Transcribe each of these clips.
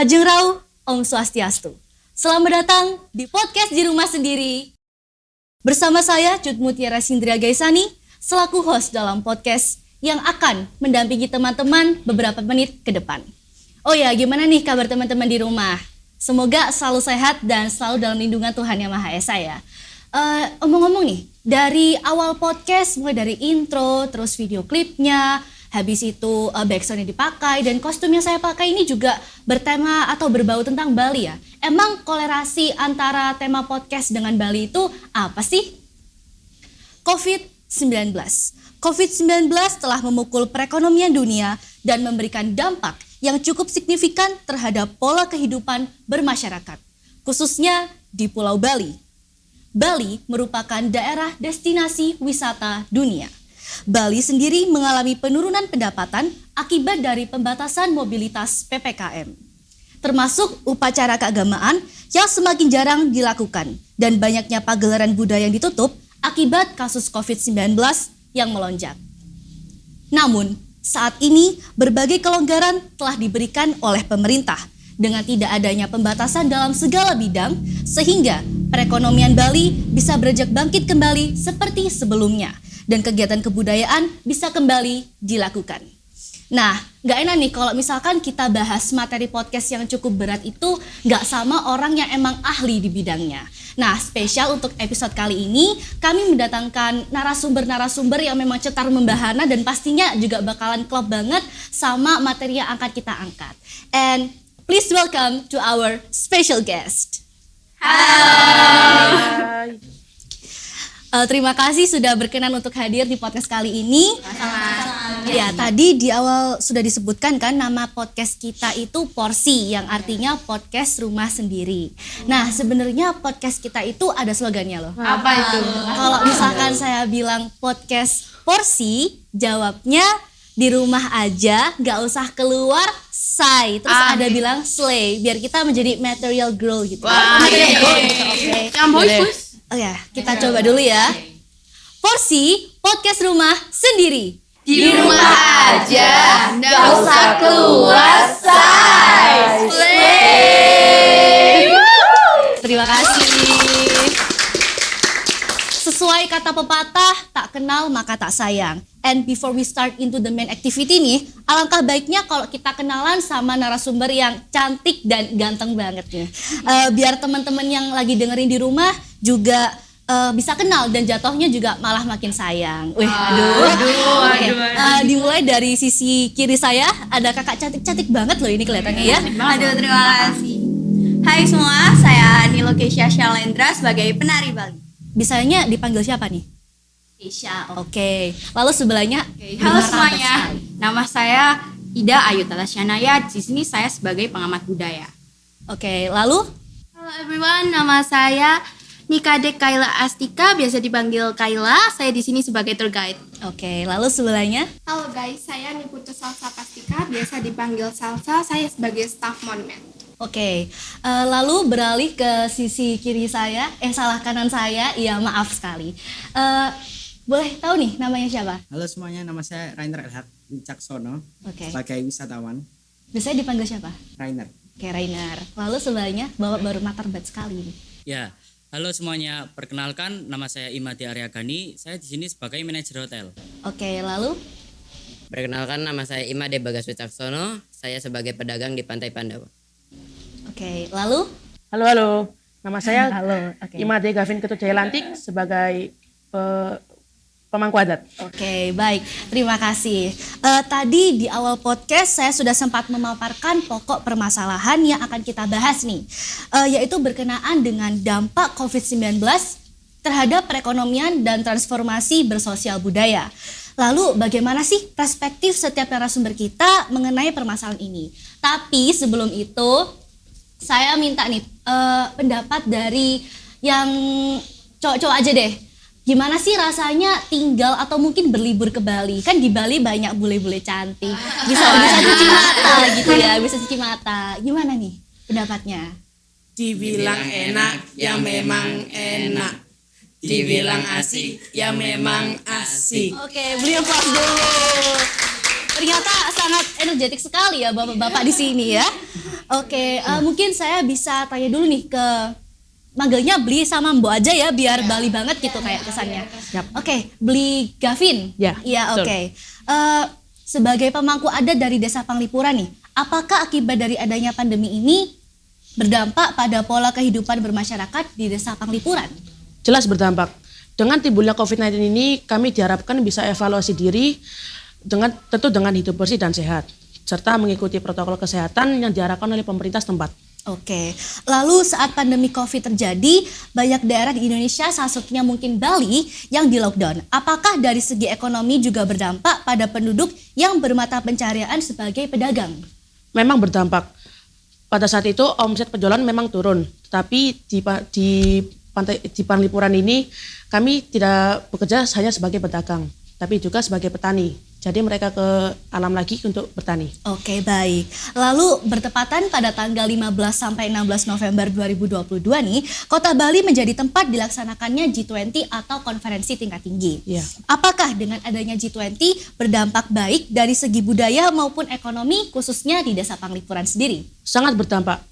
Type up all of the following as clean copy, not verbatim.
Rahajeng Rau, Om Swastiastu. Selamat datang di podcast di rumah sendiri. Bersama saya Cut Mutiara Sindria Gaisani, selaku host dalam podcast yang akan mendampingi teman-teman beberapa menit ke depan. Oh ya, gimana nih kabar teman-teman di rumah? Semoga selalu sehat dan selalu dalam lindungan Tuhan Yang Maha Esa ya. Omong-omong nih, dari awal podcast, mulai dari intro, terus video klipnya, habis itu backsound yang dipakai, dan kostum yang saya pakai ini juga bertema atau berbau tentang Bali ya. Emang kolerasi antara tema podcast dengan Bali itu apa sih? COVID-19. COVID-19 telah memukul perekonomian dunia dan memberikan dampak yang cukup signifikan terhadap pola kehidupan bermasyarakat, khususnya di Pulau Bali. Bali merupakan daerah destinasi wisata dunia. Bali sendiri mengalami penurunan pendapatan akibat dari pembatasan mobilitas PPKM, termasuk upacara keagamaan yang semakin jarang dilakukan dan banyaknya pagelaran budaya yang ditutup akibat kasus COVID-19 yang melonjak. Namun, saat ini berbagai kelonggaran telah diberikan oleh pemerintah dengan tidak adanya pembatasan dalam segala bidang sehingga perekonomian Bali bisa beranjak bangkit kembali seperti sebelumnya. Dan kegiatan kebudayaan bisa kembali dilakukan. Nah, gak enak nih kalau misalkan kita bahas materi podcast yang cukup berat itu gak sama orang yang emang ahli di bidangnya. Nah, spesial untuk episode kali ini, kami mendatangkan narasumber-narasumber yang memang cetar membahana dan pastinya juga bakalan klop banget sama materi yang akan kita angkat. And please welcome to our special guest. Hai. Terima kasih sudah berkenan untuk hadir di podcast kali ini. Ya, tadi di awal sudah disebutkan kan nama podcast kita itu Porsi, yang artinya podcast rumah sendiri. Nah, sebenarnya podcast kita itu ada slogannya loh. Apa itu? Kalau misalkan saya bilang podcast Porsi, jawabnya di rumah aja, gak usah keluar, say. Terus ada bilang slay, biar kita menjadi material girl gitu. Wah, Material girl gitu, oke. Yang boys. Oh ya, kita coba dulu ya. Porsi podcast rumah sendiri. Di rumah aja, nggak usah keluar, say. Terima kasih. Sesuai kata pepatah, tak kenal maka tak sayang. And before we start into the main activity nih, alangkah baiknya kalau kita kenalan sama narasumber yang cantik dan ganteng banget nih. Biar teman-teman yang lagi dengerin di rumah juga bisa kenal dan jatuhnya juga malah makin sayang. Wih, aduh. Dimulai dari sisi kiri saya, ada kakak cantik-cantik banget loh ini kelihatannya ya. Aduh, terima kasih. Hai semua, saya Nilo Keisha Shalendra sebagai penari Bali. Bisanya dipanggil siapa nih? Keisha. Oke. Lalu sebelahnya. Halo semuanya, nama saya Ida Ayu Talasyanaya. Di sini saya sebagai pengamat budaya. Oke, lalu? Halo everyone, nama saya Nikade Kaila Astika, biasa dipanggil Kaila. Saya di sini sebagai tour guide. Oke, lalu sebelahnya? Halo guys, saya Niputu Salsa Pastika, biasa dipanggil Salsa, saya sebagai staff monumen. Oke, lalu beralih ke sisi kiri saya, salah kanan saya, iya maaf sekali. Boleh tahu nih namanya siapa? Halo semuanya, nama saya Rainer Elhard Wicaksono. Oke. Sebagai wisatawan. Biasanya dipanggil siapa? Rainer. Oke, Rainer. Lalu sebelahnya, baru matar bat sekali nih. Ya, halo semuanya. Perkenalkan, nama saya Imadi Aryagani. Saya di sini sebagai manajer hotel. Oke, lalu? Perkenalkan, nama saya Imade Bagas Wicaksono. Saya sebagai pedagang di Pantai Pandawa. Oke, lalu? Halo. Nama saya Oke. Imade Gavin Ketut Jayalantik sebagai pemangku adat. Oke, baik. Terima kasih. Tadi di awal podcast saya sudah sempat memaparkan pokok permasalahan yang akan kita bahas nih. Yaitu berkenaan dengan dampak COVID-19 terhadap perekonomian dan transformasi bersosial budaya. Lalu bagaimana sih perspektif setiap narasumber kita mengenai permasalahan ini? Tapi sebelum itu, saya minta nih pendapat dari yang cowok-cowok aja deh. Gimana sih rasanya tinggal atau mungkin berlibur ke Bali? Kan di Bali banyak bule-bule cantik. Bisa cuci mata gitu ya, bisa cuci mata. Gimana nih pendapatnya? Dibilang enak, ya memang enak. Dibilang asik, ya memang asik. Oke, beli applause dulu. ternyata sangat energetik sekali ya bapak-bapak di sini ya. Oke, mungkin saya bisa tanya dulu nih ke manggilnya Bli sama Mbok aja ya biar Bali banget gitu kayak kesannya. Oke, Bli Gavin. Ya, Iya, betul. oke. Sebagai pemangku adat dari Desa Panglipuran nih, apakah akibat dari adanya pandemi ini berdampak pada pola kehidupan bermasyarakat di Desa Panglipuran? Jelas berdampak. Dengan timbulnya COVID-19 ini, kami diharapkan bisa evaluasi diri tentu dengan hidup bersih dan sehat, serta mengikuti protokol kesehatan yang diarahkan oleh pemerintah setempat. Oke, lalu saat pandemi COVID terjadi, banyak daerah di Indonesia, salah satunya mungkin Bali, yang di lockdown. Apakah dari segi ekonomi juga berdampak pada penduduk yang bermata pencaharian sebagai pedagang? Memang berdampak. Pada saat itu omset penjualan memang turun, tetapi di Panglipuran ini kami tidak bekerja hanya sebagai pedagang, tapi juga sebagai petani. Jadi mereka ke alam lagi untuk bertani. Oke, baik. Lalu bertepatan pada tanggal 15 sampai 16 November 2022 nih, Kota Bali menjadi tempat dilaksanakannya G20 atau konferensi tingkat tinggi. Iya. Apakah dengan adanya G20 berdampak baik dari segi budaya maupun ekonomi khususnya di Desa Panglipuran sendiri? Sangat berdampak.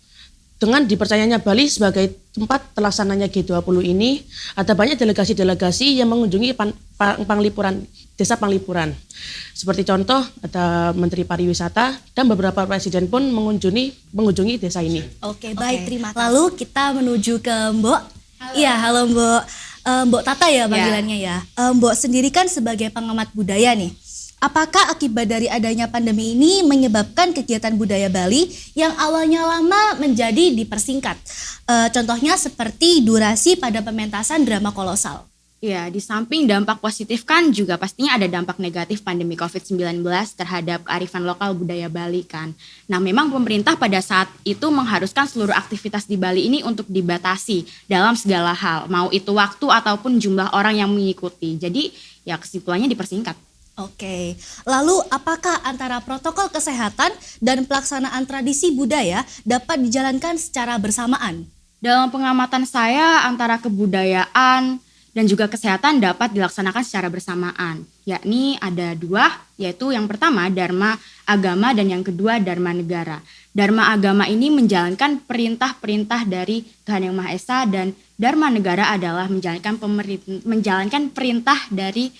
Dengan dipercayanya Bali sebagai tempat terlaksananya G20 ini, ada banyak delegasi-delegasi yang mengunjungi Panglipuran, Desa Panglipuran. Seperti contoh, ada Menteri Pariwisata dan beberapa presiden pun mengunjungi desa ini. Oke, baik, terima kasih. Lalu kita menuju ke Mbok. Iya, halo Mbok. Mbok Tata ya panggilannya ya. Mbok sendiri kan sebagai pengamat budaya nih. Apakah akibat dari adanya pandemi ini menyebabkan kegiatan budaya Bali yang awalnya lama menjadi dipersingkat? Contohnya seperti durasi pada pementasan drama kolosal. Ya, di samping dampak positif kan juga pastinya ada dampak negatif pandemi COVID-19 terhadap kearifan lokal budaya Bali kan. Nah, memang pemerintah pada saat itu mengharuskan seluruh aktivitas di Bali ini untuk dibatasi dalam segala hal, mau itu waktu ataupun jumlah orang yang mengikuti. Jadi, ya kesimpulannya dipersingkat. Oke, lalu apakah antara protokol kesehatan dan pelaksanaan tradisi budaya dapat dijalankan secara bersamaan? Dalam pengamatan saya, antara kebudayaan dan juga kesehatan dapat dilaksanakan secara bersamaan. Yakni ada dua, yaitu yang pertama Dharma agama dan yang kedua Dharma negara. Dharma agama ini menjalankan perintah-perintah dari Tuhan Yang Maha Esa dan Dharma negara adalah menjalankan perintah dari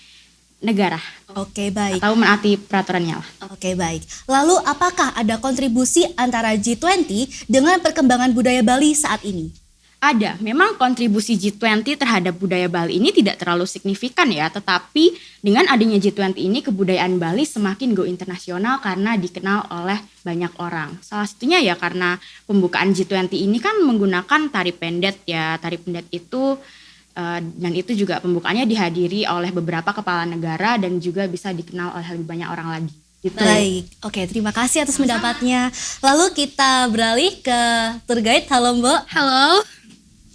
negara. Oke, baik. Atau menaati peraturannya lah. Oke, baik. Lalu apakah ada kontribusi antara G20 dengan perkembangan budaya Bali saat ini? Ada, memang kontribusi G20 terhadap budaya Bali ini tidak terlalu signifikan ya, tetapi dengan adanya G20 ini kebudayaan Bali semakin go internasional karena dikenal oleh banyak orang. Salah satunya ya karena pembukaan G20 ini kan menggunakan tari pendet ya, tari pendet itu dan itu juga pembukaannya dihadiri oleh beberapa kepala negara dan juga bisa dikenal oleh lebih banyak orang lagi. Gitu. Baik, oke, terima kasih atas pendapatnya. Lalu kita beralih ke tour guide. Halo Mbak. Halo.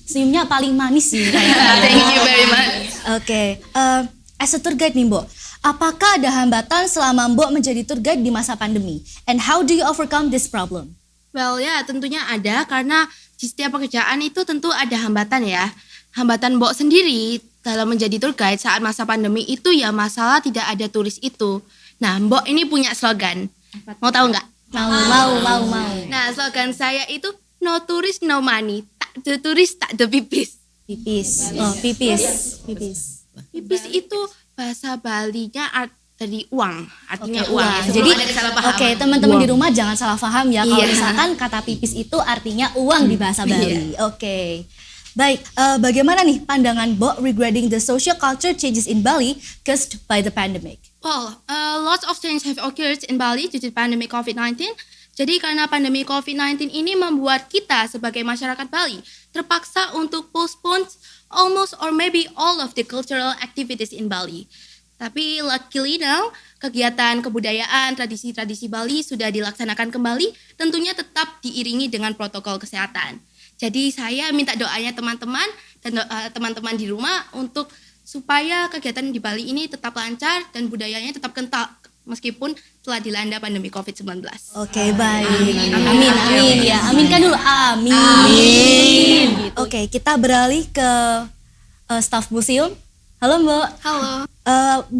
Senyumnya paling manis nih. Thank you very much. Oke, as a tour guide nih Mbak, apakah ada hambatan selama Mbak menjadi tour guide di masa pandemi? And how do you overcome this problem? Well ya tentunya ada karena di setiap pekerjaan itu tentu ada hambatan ya. Hambatan Mbok sendiri dalam menjadi tour guide saat masa pandemi itu ya masalah tidak ada turis itu. Nah Mbok ini punya slogan, mau tahu nggak? Mau. Nah slogan saya itu no tourist no money, tak ada turis tak ada pipis. Pipis, pipis. Pipis itu bahasa Balinya dari uang, artinya Oke, uang. Ya, sebelum jadi ada kesalahpahaman. oke, teman-teman di rumah jangan salah paham ya kalau Iya. misalkan kata pipis itu artinya uang di bahasa Bali. Oke. Baik, bagaimana nih pandangan Mbok regarding the social culture changes in Bali caused by the pandemic? Well, lots of changes have occurred in Bali due to the pandemic COVID-19. Jadi karena pandemi COVID-19 ini membuat kita sebagai masyarakat Bali terpaksa untuk postpone almost or maybe all of the cultural activities in Bali. Tapi luckily now, kegiatan kebudayaan, tradisi-tradisi Bali sudah dilaksanakan kembali, tentunya tetap diiringi dengan protokol kesehatan. Jadi saya minta doanya teman-teman dan teman-teman di rumah untuk supaya kegiatan di Bali ini tetap lancar dan budayanya tetap kental meskipun telah dilanda pandemi COVID-19. Oke, baik. Amin. Ya, aminkan dulu. Amin. Oke, kita beralih ke staf museum. Halo Mbok. Halo.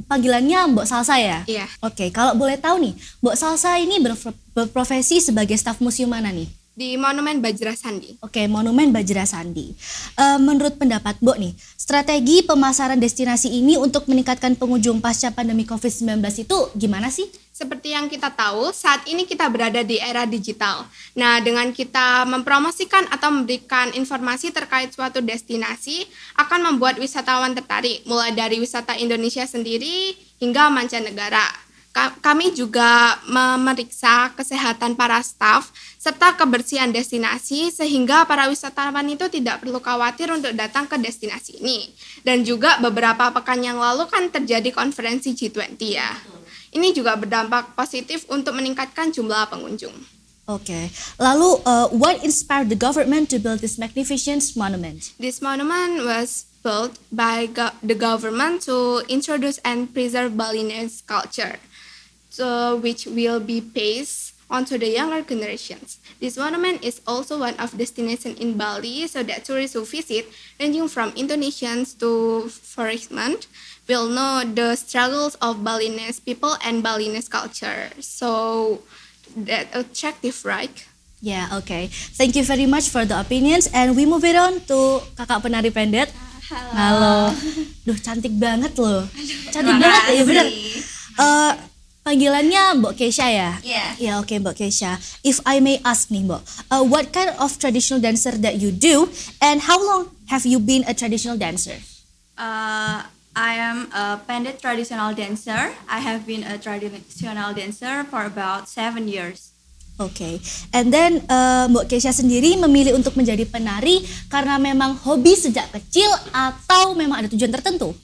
Panggilannya Mbok Salsa ya? Iya. Oke, kalau boleh tahu nih, Mbok Salsa ini berprofesi sebagai staf museum mana nih? Di Monumen Bajra Sandi. Oke, Monumen Bajra Sandi. Menurut pendapat Mbok nih, strategi pemasaran destinasi ini untuk meningkatkan pengunjung pasca pandemi COVID-19 itu gimana sih? Seperti yang kita tahu, saat ini kita berada di era digital. Nah, dengan kita mempromosikan atau memberikan informasi terkait suatu destinasi akan membuat wisatawan tertarik, mulai dari wisata Indonesia sendiri hingga mancanegara. Kami juga memeriksa kesehatan para staf serta kebersihan destinasi sehingga para wisatawan itu tidak perlu khawatir untuk datang ke destinasi ini. Dan juga beberapa pekan yang lalu kan terjadi konferensi G20 ya. Ini juga berdampak positif untuk meningkatkan jumlah pengunjung. Oke, lalu what inspired the government to build this magnificent monument? This monument was built by the government to introduce and preserve Balinese culture, so which will be passed on to the younger generations. This monument is also one of destination in Bali, so that tourists who visit, ranging from Indonesians to foreigners, will know the struggles of Balinese people and Balinese culture. So that attractive, right? Yeah, okay. Thank you very much for the opinions and we move it on to Kakak penari pendet. Halo. Duh, cantik banget loh. Cantik banget ya, bener. Panggilannya Mbok Keisha ya? Iya. Ya, oke Mbok Keisha. If I may ask nih Mbok, what kind of traditional dancer that you do and how long have you been a traditional dancer? I am a Pendet traditional dancer. I have been a traditional dancer for about 7 years. Oke, and then Mbok Keisha sendiri memilih untuk menjadi penari karena memang hobi sejak kecil atau memang ada tujuan tertentu?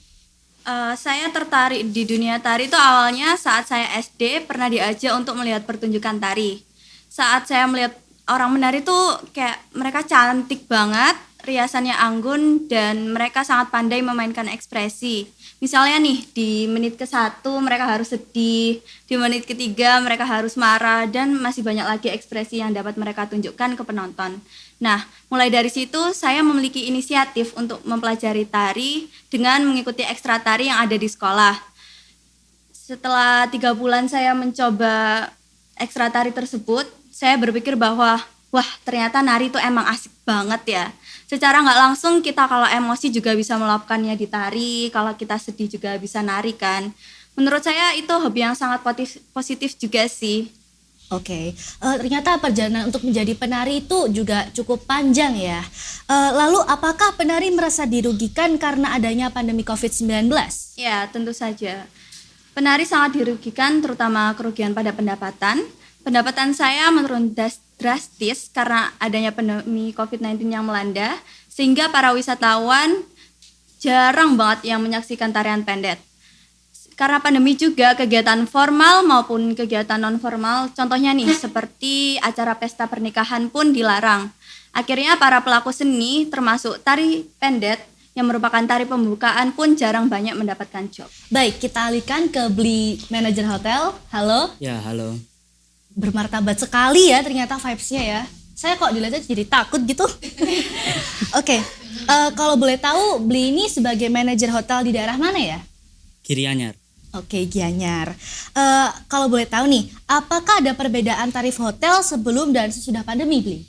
Saya tertarik di dunia tari itu awalnya saat saya SD pernah diajak untuk melihat pertunjukan tari. Saat saya melihat orang menari tuh kayak mereka cantik banget, riasannya anggun dan mereka sangat pandai memainkan ekspresi. Misalnya nih di menit ke-1 mereka harus sedih, di menit ke-3 mereka harus marah dan masih banyak lagi ekspresi yang dapat mereka tunjukkan ke penonton. Nah, mulai dari situ saya memiliki inisiatif untuk mempelajari tari dengan mengikuti ekstra tari yang ada di sekolah. Setelah 3 bulan saya mencoba ekstra tari tersebut, saya berpikir bahwa wah ternyata nari itu emang asik banget ya. Secara nggak langsung kita kalau emosi juga bisa melakukannya di tari, kalau kita sedih juga bisa nari kan. Menurut saya itu hobi yang sangat positif juga sih. Oke, ternyata perjalanan untuk menjadi penari itu juga cukup panjang ya. Lalu apakah penari merasa dirugikan karena adanya pandemi COVID-19? Ya, tentu saja. Penari sangat dirugikan terutama kerugian pada pendapatan. Pendapatan saya menurun drastis karena adanya pandemi COVID-19 yang melanda, sehingga para wisatawan jarang banget yang menyaksikan tarian pendet. Karena pandemi juga kegiatan formal maupun kegiatan non-formal, contohnya nih seperti acara pesta pernikahan pun dilarang. Akhirnya para pelaku seni termasuk tari pendet yang merupakan tari pembukaan pun jarang banyak mendapatkan job. Baik, kita alihkan ke Bli manajer hotel. Halo. Ya, halo. Bermartabat sekali ya ternyata vibes-nya ya. Saya kok dilihatnya jadi takut gitu. Oke, kalau boleh tahu Bli ini sebagai manajer hotel di daerah mana ya? Gianyar. Oke, Gianyar. Kalau boleh tahu nih, apakah ada perbedaan tarif hotel sebelum dan sesudah pandemi, Bli?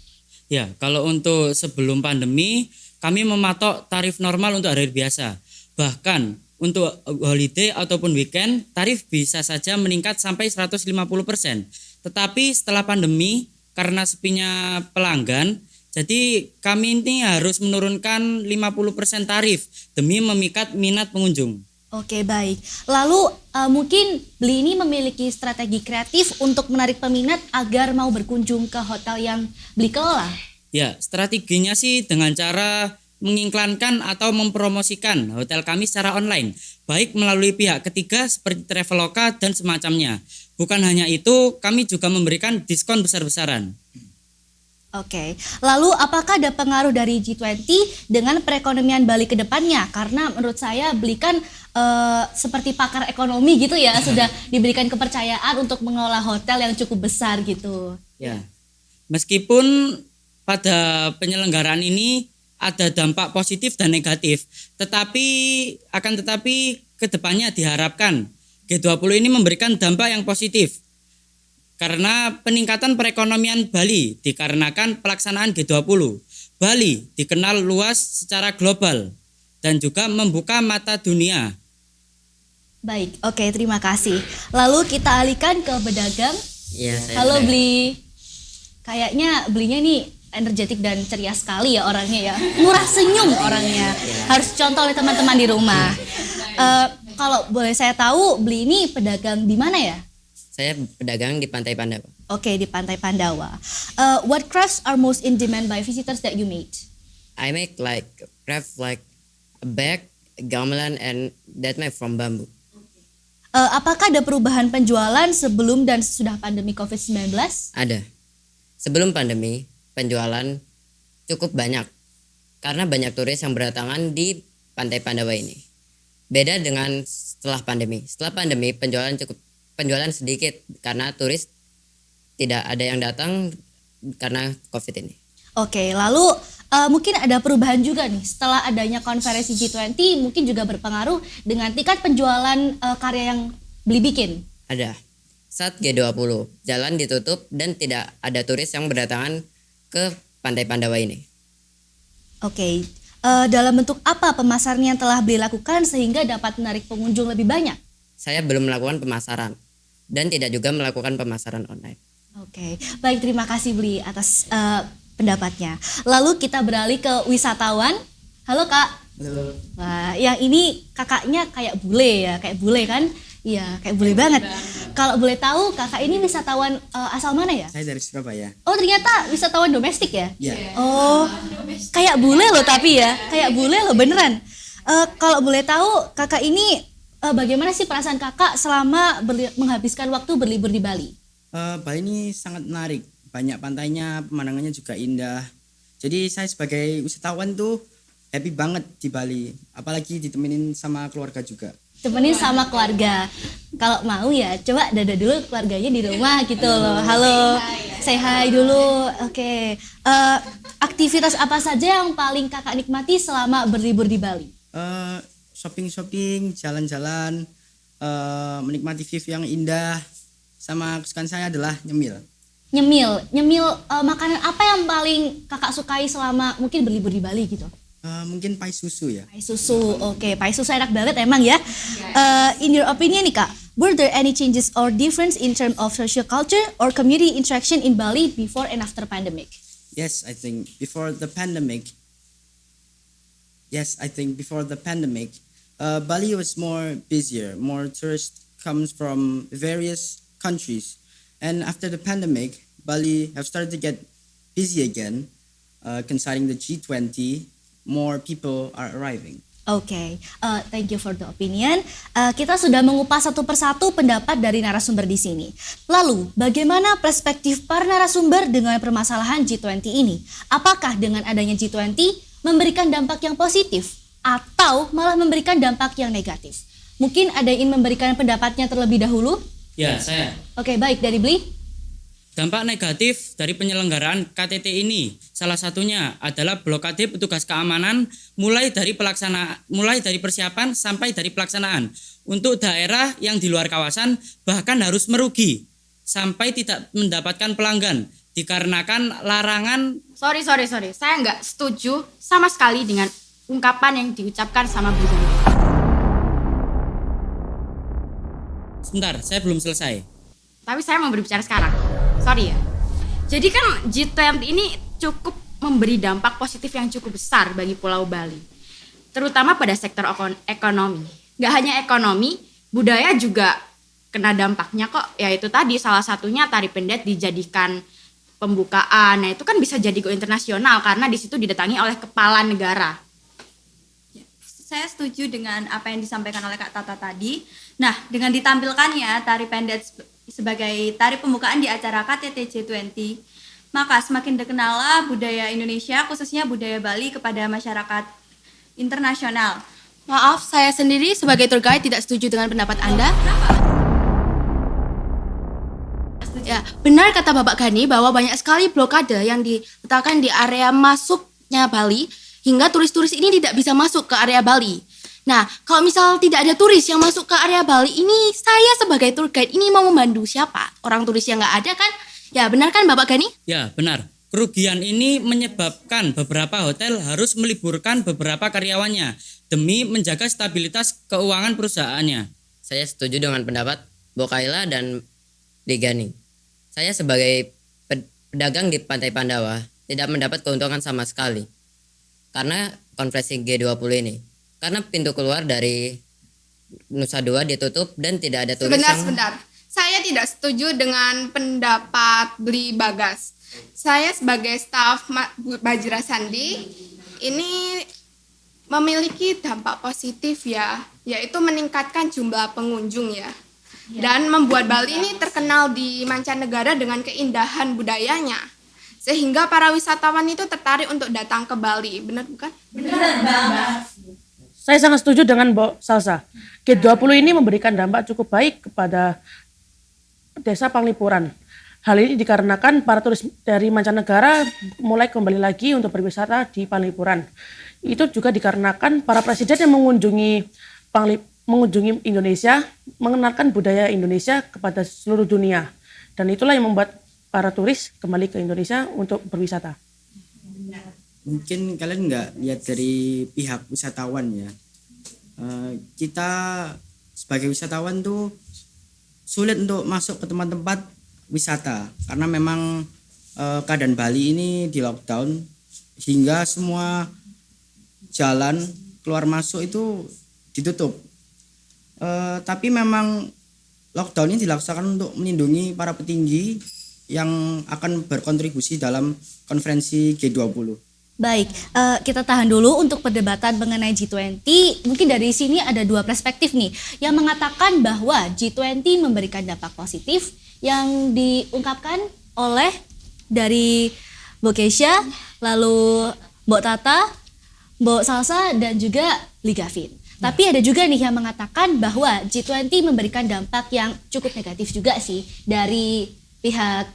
Ya, kalau untuk sebelum pandemi, kami mematok tarif normal untuk hari biasa. Bahkan untuk holiday ataupun weekend, tarif bisa saja meningkat sampai 150%. Tetapi setelah pandemi, karena sepinya pelanggan, jadi kami ini harus menurunkan 50% tarif demi memikat minat pengunjung. Oke, baik. Lalu mungkin Bli ini memiliki strategi kreatif untuk menarik peminat agar mau berkunjung ke hotel yang Bli kelola? Ya, strateginya sih dengan cara mengiklankan atau mempromosikan hotel kami secara online, baik melalui pihak ketiga seperti Traveloka dan semacamnya. Bukan hanya itu, kami juga memberikan diskon besar-besaran. Oke, lalu apakah ada pengaruh dari G20 dengan perekonomian Bali ke depannya? Karena menurut saya Bli kan seperti pakar ekonomi gitu ya, sudah diberikan kepercayaan untuk mengelola hotel yang cukup besar gitu. Ya, meskipun pada penyelenggaraan ini ada dampak positif dan negatif. Tetapi kedepannya diharapkan G20 ini memberikan dampak yang positif. Karena peningkatan perekonomian Bali dikarenakan pelaksanaan G20. Bali dikenal luas secara global dan juga membuka mata dunia. Baik, oke, terima kasih. Lalu kita alihkan ke pedagang. Iya, saya Halo pedagang. Bli. Kayaknya Blinya nih energetik dan ceria sekali ya orangnya ya. Murah senyum orangnya. Harus contoh oleh teman-teman di rumah. Kalau boleh saya tahu, Bli ini pedagang di mana ya? Saya pedagang di Pantai Pandawa. Oke, di Pantai Pandawa. What crafts are most in demand by visitors that you made? I make like craft like a bag, gamelan, and that made from bamboo. Apakah ada perubahan penjualan sebelum dan sesudah pandemi COVID-19? Ada. Sebelum pandemi, penjualan cukup banyak karena banyak turis yang berdatangan di Pantai Pandawa ini. Beda dengan setelah pandemi. Setelah pandemi, penjualan sedikit karena turis tidak ada yang datang karena COVID ini. Oke, lalu mungkin ada perubahan juga nih setelah adanya konferensi G20, mungkin juga berpengaruh dengan tingkat penjualan karya yang Bli bikin. Ada. Saat G20, jalan ditutup dan tidak ada turis yang berdatangan ke Pantai Pandawa ini. Oke, dalam bentuk apa pemasaran yang telah Bli lakukan sehingga dapat menarik pengunjung lebih banyak? Saya belum melakukan pemasaran dan tidak juga melakukan pemasaran online. Oke, baik, terima kasih Bli atas pendapatnya. Lalu kita beralih ke wisatawan. Halo Kak. Halo. Wah, yang ini kakaknya kayak bule ya, kayak bule kan? Iya, kayak bule banget. Kalau boleh tahu, kakak ini wisatawan asal mana ya? Saya dari Surabaya. Oh, ternyata wisatawan domestik ya? Iya. Oh, kayak bule loh tapi ya, kayak bule loh beneran. Kalau boleh tahu, kakak ini bagaimana sih perasaan kakak selama menghabiskan waktu berlibur di Bali? Bali ini sangat menarik. Banyak pantainya, pemandangannya juga indah. Jadi saya sebagai wisatawan tuh happy banget di Bali. Apalagi ditemenin sama keluarga juga. Temenin sama keluarga. Kalau mau ya coba dada dulu keluarganya di rumah gitu loh. Halo, say hi dulu. Oke. Aktivitas apa saja yang paling kakak nikmati selama berlibur di Bali? Shopping, jalan-jalan, menikmati view yang indah. Sama kesukaan saya adalah nyemil. Nyemil makanan apa yang paling kakak sukai selama mungkin berlibur di Bali gitu? Mungkin pai susu ya. Pai susu, oke. Pai susu enak banget emang ya. In your opinion nih Kak, were there any changes or difference in terms of social culture or community interaction in Bali before and after pandemic? Yes, I think before the pandemic, Bali was more busier. More tourists comes from various countries. And after the pandemic, Bali have started to get busy again, considering the G20. More people are arriving. Oke, thank you for the opinion. Kita sudah mengupas satu persatu pendapat dari narasumber di sini. Lalu, bagaimana perspektif para narasumber dengan permasalahan G20 ini? Apakah dengan adanya G20 memberikan dampak yang positif atau malah memberikan dampak yang negatif? Mungkin ada yang ingin memberikan pendapatnya terlebih dahulu? Ya, saya. Oke, baik, dari Bli. Dampak negatif dari penyelenggaraan KTT ini salah satunya adalah blokade petugas keamanan mulai dari persiapan sampai dari pelaksanaan. Untuk daerah yang di luar kawasan bahkan harus merugi sampai tidak mendapatkan pelanggan dikarenakan larangan. Sorry. Saya nggak setuju sama sekali dengan ungkapan yang diucapkan sama Bu Zani. Sebentar, saya belum selesai. Tapi saya mau berbicara sekarang. Sorry ya. Jadi kan G20 ini cukup memberi dampak positif yang cukup besar bagi Pulau Bali. Terutama pada sektor ekonomi. Gak hanya ekonomi, budaya juga kena dampaknya kok. Yaitu tadi salah satunya tari pendet dijadikan pembukaan. Nah itu kan bisa jadi go internasional karena di situ didatangi oleh kepala negara. Saya setuju dengan apa yang disampaikan oleh Kak Tata tadi. Nah, dengan ditampilkannya tari pendet sebagai tari pembukaan di acara KTT G20, maka semakin dikenallah budaya Indonesia, khususnya budaya Bali kepada masyarakat internasional. Maaf, saya sendiri sebagai tour guide tidak setuju dengan pendapat Anda. Ya, benar kata Bapak Gani bahwa banyak sekali blokade yang diletakkan di area masuknya Bali hingga turis-turis ini tidak bisa masuk ke area Bali. Nah, kalau misal tidak ada turis yang masuk ke area Bali ini, saya sebagai tour guide ini mau membantu siapa? Orang turis yang nggak ada kan? Ya benar kan Bapak Gani? Ya, benar. Kerugian ini menyebabkan beberapa hotel harus meliburkan beberapa karyawannya demi menjaga stabilitas keuangan perusahaannya. Saya setuju dengan pendapat Bokaila dan Digani. Saya sebagai pedagang di Pantai Pandawa tidak mendapat keuntungan sama sekali karena konferensi G20 ini. Karena pintu keluar dari Nusa Dua ditutup dan tidak ada turis Sebentar. Saya tidak setuju dengan pendapat Bli Bagas. Saya sebagai staf Bajra Sandi ini memiliki dampak positif ya, yaitu meningkatkan jumlah pengunjung ya. Dan membuat Bali ini terkenal di mancanegara dengan keindahan budayanya. Sehingga para wisatawan itu tertarik untuk datang ke Bali. Benar bukan? Benar banget. Saya sangat setuju dengan Mbak Salsa. G20 ini memberikan dampak cukup baik kepada Desa Panglipuran. Hal ini dikarenakan para turis dari mancanegara mulai kembali lagi untuk berwisata di Panglipuran. Itu juga dikarenakan para presiden yang mengunjungi Indonesia, mengenalkan budaya Indonesia kepada seluruh dunia. Dan itulah yang membuat para turis kembali ke Indonesia untuk berwisata. Mungkin kalian nggak lihat dari pihak wisatawan ya. Kita sebagai wisatawan tuh sulit untuk masuk ke tempat-tempat wisata karena memang keadaan Bali ini di lockdown hingga semua jalan keluar masuk itu ditutup. Tapi memang lockdown ini dilaksanakan untuk melindungi para petinggi yang akan berkontribusi dalam konferensi G20. Baik, kita tahan dulu untuk perdebatan mengenai G20. Mungkin dari sini ada dua perspektif nih yang mengatakan bahwa G20 memberikan dampak positif yang diungkapkan oleh dari Mbok Keisha, lalu Mbok Tata, Mbok Salsa, dan juga Bli Gavin. Tapi ada juga nih yang mengatakan bahwa G20 memberikan dampak yang cukup negatif juga sih dari pihak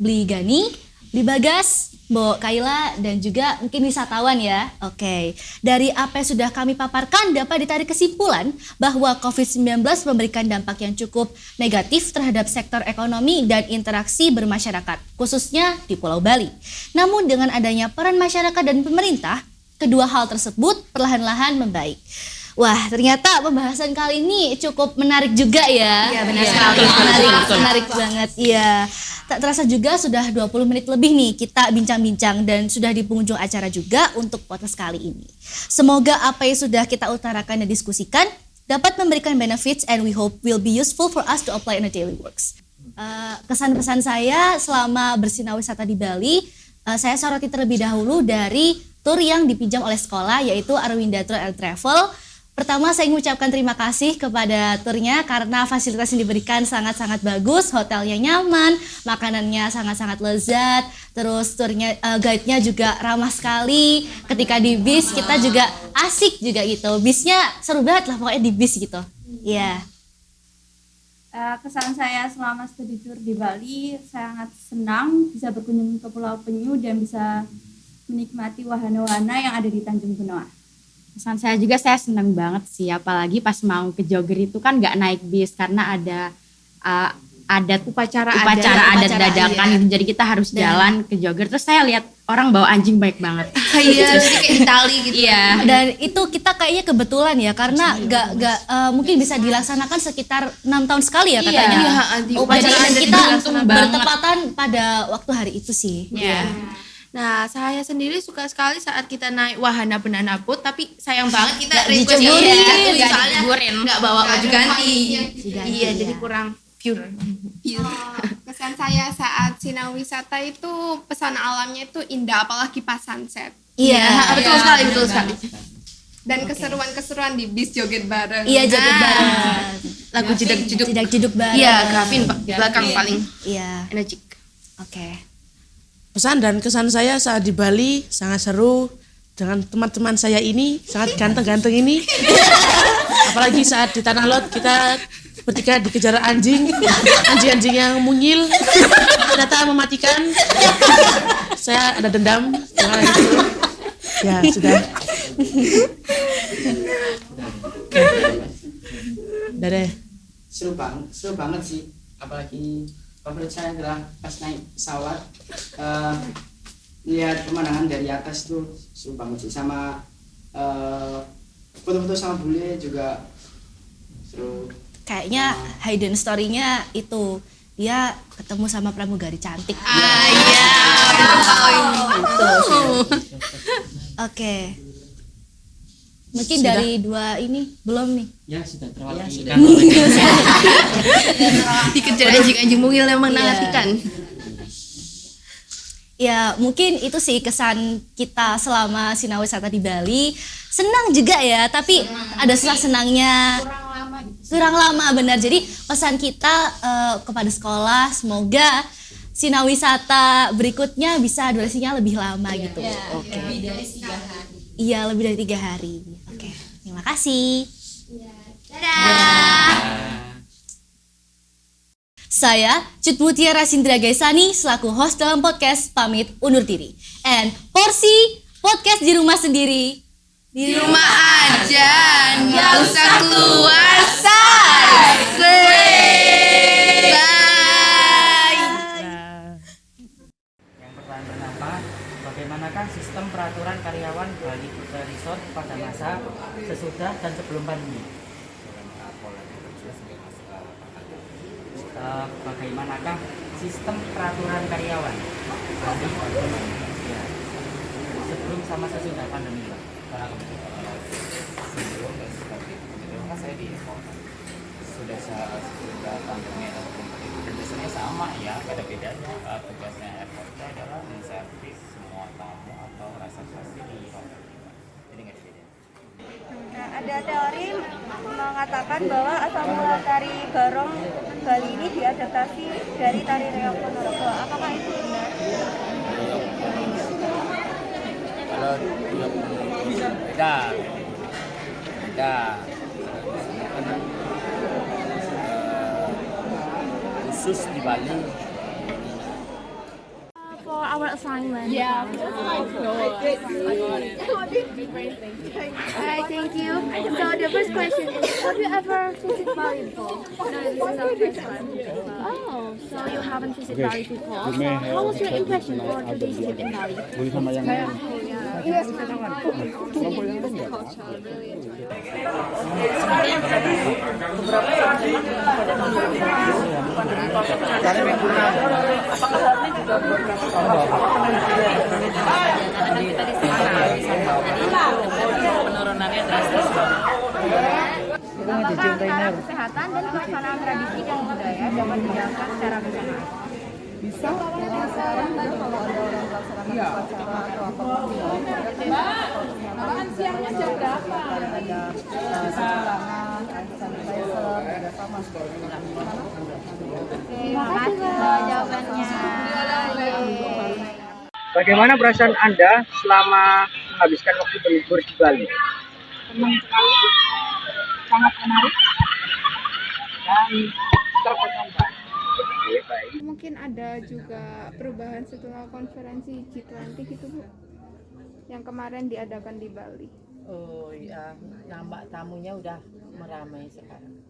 Bli Gani, Bli Bagas, Mbok Kaila, dan juga mungkin wisatawan ya. Oke, dari apa yang sudah kami paparkan dapat ditarik kesimpulan bahwa COVID-19 memberikan dampak yang cukup negatif terhadap sektor ekonomi dan interaksi bermasyarakat, khususnya di Pulau Bali. Namun dengan adanya peran masyarakat dan pemerintah, kedua hal tersebut perlahan-lahan membaik. Wah, ternyata pembahasan kali ini cukup menarik juga ya. Iya, benar sekali. Menarik banget. Iya. Tak terasa juga sudah 20 menit lebih nih kita bincang-bincang dan sudah di penghujung acara juga untuk podcast kali ini. Semoga apa yang sudah kita utarakan dan diskusikan dapat memberikan benefits and we hope will be useful for us to apply in a daily works. Kesan-pesan saya selama bersinarwisata di Bali, saya soroti terlebih dahulu dari tur yang dipinjam oleh sekolah yaitu Arwinda Tour and Travel. Pertama saya ingin mengucapkan terima kasih kepada turnya karena fasilitas yang diberikan sangat-sangat bagus, hotelnya nyaman, makanannya sangat-sangat lezat, terus turnya guide-nya juga ramah sekali. Ketika di bis kita juga asik juga gitu, bisnya seru banget lah pokoknya di bis gitu. Iya. Kesan saya selama studi tour di Bali sangat senang bisa berkunjung ke Pulau Penyu dan bisa menikmati wahana-wahana yang ada di Tanjung Benoa. Pesan saya juga, saya senang banget sih, apalagi pas mau ke Jogger itu kan nggak naik bis karena ada upacara adat dadakan gitu. Jadi kita harus jalan ke Jogger. Terus saya lihat orang bawa anjing baik banget. Iya, jadi kayak di tali gitu. Iya. Dan itu kita kayaknya kebetulan ya karena nggak mungkin bisa dilaksanakan sekitar 6 tahun sekali ya katanya. Iya, Upacara jadi kita beruntung banget. bertepatan pada waktu hari itu sih. Iya. Nah, saya sendiri suka sekali saat kita naik wahana banana boat, tapi sayang banget kita Nggak request diceburin. yang soalnya nggak bawa baju ganti. Diganti, Iya, ya. jadi kurang pure. Kesan saya saat sinau wisata itu pesona alamnya itu indah, apalagi pas sunset. Iya. Betul sekali, betul sekali. Dan keseruan-keseruan di bis joget bareng. Iya, joget bareng. Lagu jeduk-jeduk. Jeduk bareng. Iya, Gavin di belakang paling Iya. energik. Oke. Pesan dan kesan saya saat di Bali sangat seru dengan teman-teman saya ini, sangat ganteng-ganteng ini. Apalagi saat di Tanah Lot kita bertiga dikejar anjing yang mungil, ternyata mematikan. Saya ada dendam. Ya, sudah. Udah deh. Seru banget sih. Apalagi favorit saya adalah pas naik pesawat, lihat pemandangan dari atas tuh seru banget sih. Sama foto-foto sama bule juga seru. Kayaknya hidden story-nya itu dia ketemu sama pramugari cantik. Oke. Mungkin Sudah? dari dua ini belum nih. Ya sudah terwakili. Dikejar anjing-anjing mungil yang menantikan. Ya mungkin itu sih kesan kita selama Sinau Wisata di Bali. Senang juga ya, tapi ada senang-senangnya. Kurang lama benar. Jadi pesan kita kepada sekolah, semoga Sinau Wisata berikutnya bisa durasinya lebih lama gitu. Oke. Lebih dari 3 hari. Iya, lebih dari 3 hari. Oke, terima kasih. Dadah. Saya Cut Mutiara Sindra Gaisani selaku host dalam podcast pamit undur diri. And Porsi podcast di rumah sendiri. Di rumah aja, nggak usah keluar, say. Bye. Yang pertama, bagaimanakah sistem peraturan karyawan Bali Resort pada masa sesudah dan sebelum pandemi? Bagaimanakah sistem peraturan karyawan Bali ya, sebelum sama sesudah pandemi? Sebelum dan seperti itu kan saya di sudah pandemi ataupun itu biasanya sama ya, ada bedanya. Tugasnya airportnya adalah menservis semua tamu atau reservasi di hotel. Jadi nggak ada bedanya. Nah, ada teori mengatakan bahwa asal mula tari barong Bali ini diadaptasi dari tari reog Ponorogo. Apakah itu benar? Kalau beda khusus di Bali. For our assignment. Yeah. Thank you. So the first question is, have you ever visited Bali before? No, this is our first time. Oh, so you haven't visited Bali before. So how was your impression for today's trip in Bali? Penurunannya drastis banget. Apakah cara kesehatan dan pelaksanaan tradisi dan budaya dapat dijalankan secara bersamaan? Bisa kalau ada orang melaksanakan upacara atau apapun makan siangnya jam berapa? Ada cuci tangan, hand sanitizer, ada sama Terima kasih jawabannya. Bagaimana perasaan Anda selama menghabiskan waktu berlibur di Bali? Senang sekali, sangat menarik dan terkesan banget. Mungkin ada juga perubahan setelah konferensi G20 gitu Bu, yang kemarin diadakan di Bali. Oh ya, nambah tamunya udah meramai sekarang.